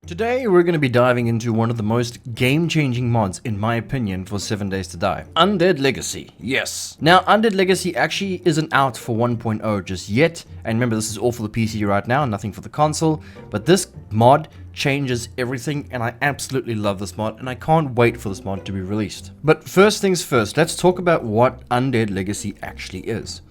Today we're going to be diving into one of the most game-changing mods, in my opinion, for 7 Days to Die. Undead Legacy, yes. Now, Undead Legacy actually isn't out for 1.0 just yet, and remember this is all for the PC right now, nothing for the console, but this mod changes everything, and I absolutely love this mod, and I can't wait for this mod to be released. But first things first, let's talk about what Undead Legacy actually is.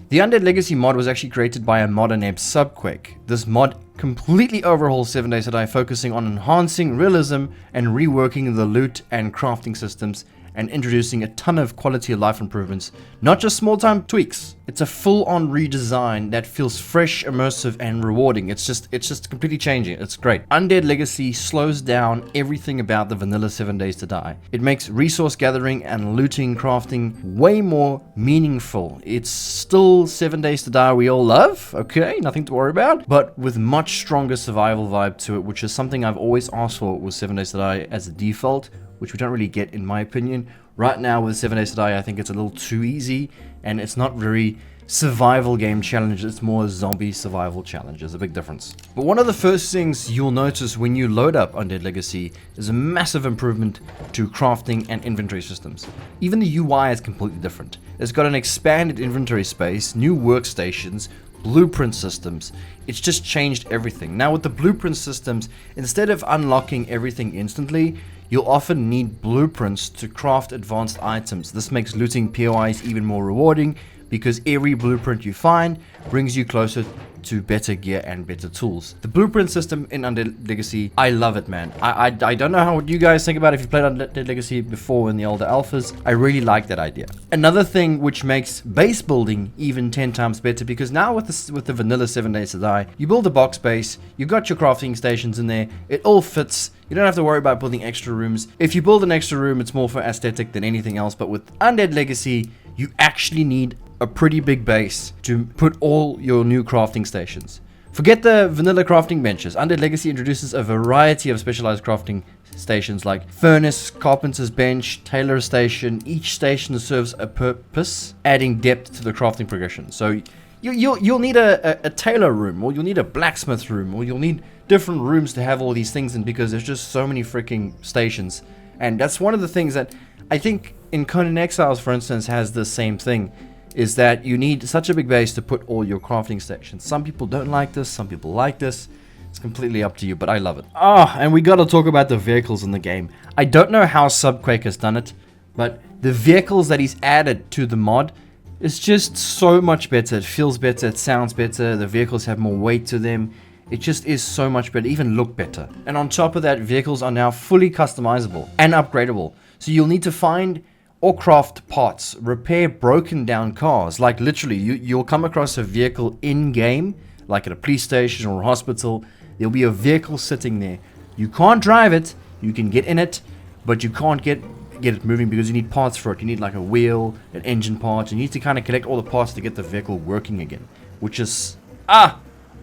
The Undead Legacy mod was actually created by a modder named Subquake. This mod completely overhauls 7 Days to Die, focusing on enhancing realism and reworking the loot and crafting systems and introducing a ton of quality of life improvements, not just small time tweaks. It's a full-on redesign that feels fresh, immersive, and rewarding. It's just completely changing. It's great. Undead Legacy slows down everything about the vanilla 7 Days to Die. It makes resource gathering and looting, crafting way more meaningful. It's still 7 Days to Die we all love, okay, nothing to worry about, but with much stronger survival vibe to it, which is something I've always asked for with 7 Days to Die as a default, which we don't really get in my opinion. Right now with 7 Days to Die, I think it's a little too easy, and it's not very survival game challenge, it's more zombie survival challenge. There's a big difference. But one of the first things you'll notice when you load up Undead Legacy is a massive improvement to crafting and inventory systems. Even the UI is completely different. It's got an expanded inventory space, new workstations, blueprint systems. It's just changed everything. Now with the blueprint systems, instead of unlocking everything instantly, you'll often need blueprints to craft advanced items. This makes looting POIs even more rewarding because every blueprint you find brings you closer to better gear and better tools. The blueprint system in Undead Legacy, I love it, man. I don't know how you guys think about it if you played Undead Legacy before in the older alphas. I really like that idea. Another thing which makes base building even 10 times better, because now with the vanilla 7 Days to Die, you build a box base, you got your crafting stations in there, it all fits. You don't have to worry about building extra rooms. If you build an extra room, it's more for aesthetic than anything else, but with Undead Legacy, you actually need a pretty big base to put all your new crafting stations. Forget the vanilla crafting benches. Undead Legacy introduces a variety of specialized crafting stations like furnace, carpenter's bench, tailor station. Each station serves a purpose, adding depth to the crafting progression. So you'll need a tailor room, or you'll need a blacksmith room, or you'll need different rooms to have all these things in, because there's just so many freaking stations. And that's one of the things that I think in Conan Exiles, for instance, has the same thing, is that you need such a big base to put all your crafting stations. Some people don't like this, some people like this. It's completely up to you, but I love it. And we gotta talk about the vehicles in the game. I don't know how Subquake has done it, but the vehicles that he's added to the mod is just so much better. It feels better, it sounds better, the vehicles have more weight to them. It just is so much better, even look better. And on top of that, vehicles are now fully customizable and upgradable. So you'll need to find or craft parts, repair broken down cars. Like literally, you'll come across a vehicle in-game, like at a police station or a hospital. There'll be a vehicle sitting there. You can't drive it, you can get in it, but you can't get it moving because you need parts for it. You need like a wheel, an engine part. You need to kind of collect all the parts to get the vehicle working again. Which is, I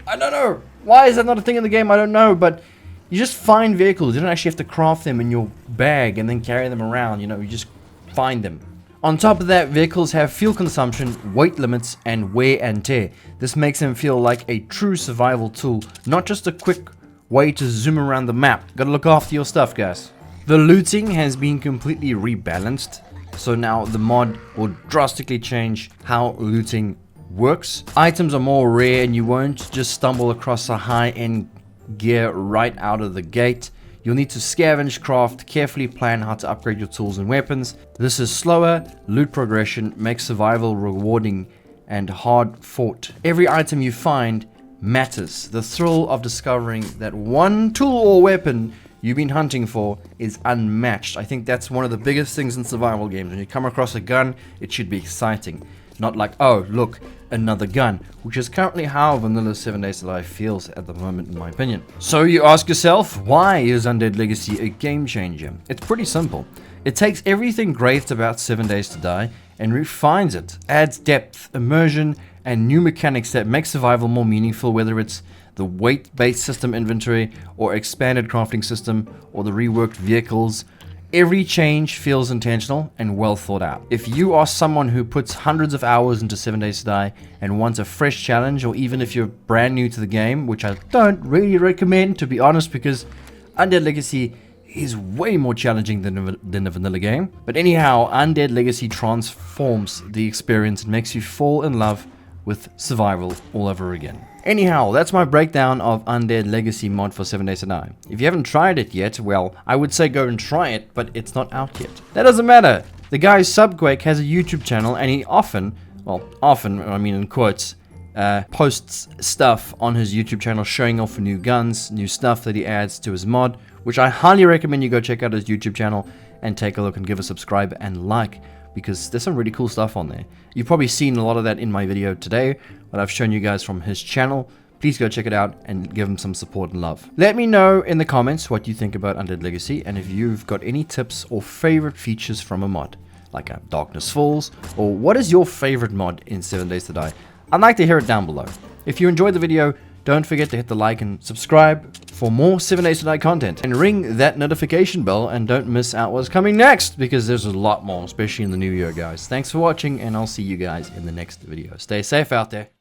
don't know. Why is that not a thing in the game? I don't know, but you just find vehicles. You don't actually have to craft them in your bag and then carry them around. You know, you just find them. On top of that, vehicles have fuel consumption, weight limits, and wear and tear. This makes them feel like a true survival tool, not just a quick way to zoom around the map. Gotta look after your stuff, guys. The looting has been completely rebalanced, so now the mod will drastically change how looting works. Items are more rare and you won't just stumble across a high-end gear right out of the gate. You'll need to scavenge, craft, carefully plan how to upgrade your tools and weapons. This is slower, loot progression makes survival rewarding and hard fought. Every item you find matters. The thrill of discovering that one tool or weapon you've been hunting for is unmatched. I think that's one of the biggest things in survival games. When you come across a gun, it should be exciting. Not like, oh, look, another gun, which is currently how vanilla 7 Days to Die feels at the moment, in my opinion. So you ask yourself, why is Undead Legacy a game changer? It's pretty simple. It takes everything great about 7 Days to Die and refines it, adds depth, immersion, and new mechanics that make survival more meaningful, whether it's the weight-based system inventory, or expanded crafting system, or the reworked vehicles. Every change feels intentional and well thought out. If you are someone who puts hundreds of hours into 7 Days to Die and wants a fresh challenge, or even if you're brand new to the game, which I don't really recommend, to be honest, because Undead Legacy is way more challenging than a vanilla game. But anyhow, Undead Legacy transforms the experience and makes you fall in love with survival all over again. Anyhow, that's my breakdown of Undead Legacy mod for 7 Days to Die. If you haven't tried it yet, well, I would say go and try it, but it's not out yet. That doesn't matter. The guy Subquake has a YouTube channel, and he often, I mean in quotes, posts stuff on his YouTube channel showing off new guns, new stuff that he adds to his mod, which I highly recommend you go check out his YouTube channel and take a look and give a subscribe and like, because there's some really cool stuff on there. You've probably seen a lot of that in my video today, but I've shown you guys from his channel. Please go check it out and give him some support and love. Let me know in the comments what you think about Undead Legacy, and if you've got any tips or favorite features from a mod, like Darkness Falls, or what is your favorite mod in 7 Days to Die? I'd like to hear it down below. If you enjoyed the video, don't forget to hit the like and subscribe for more 7 Days to Die content. And ring that notification bell and don't miss out what's coming next, because there's a lot more, especially in the new year, guys. Thanks for watching, and I'll see you guys in the next video. Stay safe out there.